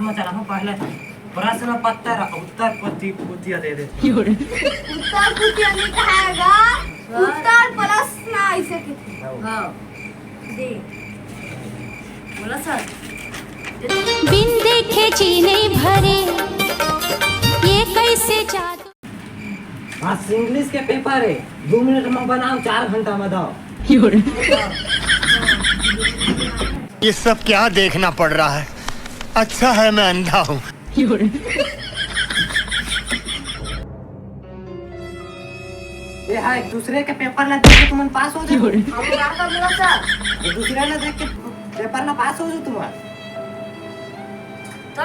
समाचार हम पहले प्रश्न पत्र उत्तर पुतिया दे देते। उत्तर पुतिया नहीं कहेगा, उत्तर प्रश्न ऐसे के। हाँ दे बोला सर। बिन देखे जीने भरे ये कैसे जादू। हाँ इंग्लिश के पेपर है 2 मिनट में बनाओ 4 घंटा में दो। ये सब क्या देखना पड़ रहा है। अच्छा है मैं अंधा हूँ। ये हाँ एक दूसरे के पेपर ना देख के तुम पास हो जाओ। हम क्या कर बोला सर। एक दूसरे ना देख के पेपर ना पास हो जाओ तुम। तो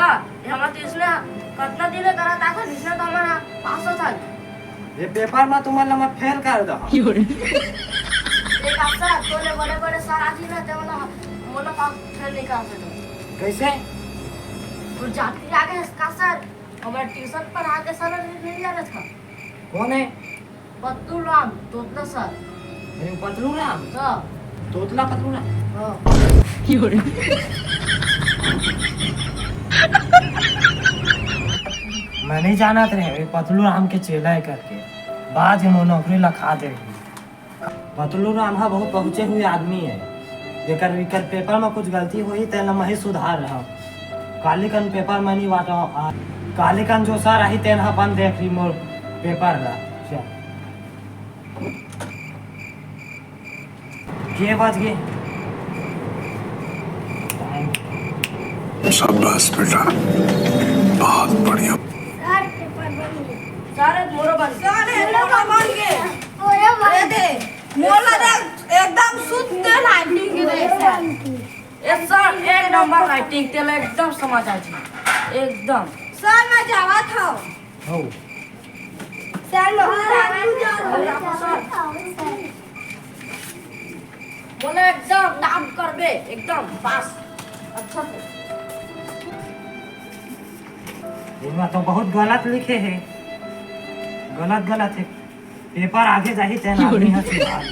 हमारा तीसरे कितना दिन करा था सर, इसने तो हमारा 500 था। ये पेपर में तुम्हारा मैं फेल कर दो। एक अफसर तोले बड़े बड़े सर आजी ना ते मोला पास फेल नहीं कर सकते। कैसे? और जाति आगे इसका सर हमारे ट्यूशन पर आके सर नहीं जा रहा था। कौन है? पत्तू राम तोतला सर। पतलू राम? हाँ तोतला पतलू राम? हाँ। मैं नहीं जाना थे पतलू राम के चेला है करके बाद में नौकरी लखा दे। पतलू राम हा बहुत पहुंचे हुए आदमी है। जेकर पेपर में कुछ गलती हुई तेना मैं ही सुधार रहा हूँ। कालिकन पेपर में नहीं बांटा हूँ। कालिकन जो सर आई तेना अपन देख रही मोर पेपर ला के बज गए। शाबाश बेटा बहुत बढ़िया। सर पेपर बन गया। सारे मोरो बन सारे मोला बन गए। ओए भाई दे मोला दे एकदम शुद्ध राइटिंग के सर। एक सर एक नंबर राइटिंग तेल एकदम समझ आ जी एकदम। सर मैं जावा था। हो सर मैं बोले एकदम नाम करबे एकदम पास अच्छा से। इनमें तो बहुत गलत लिखे हैं। गलत है। पेपर आगे जाही तेना आदमी हा सुधार।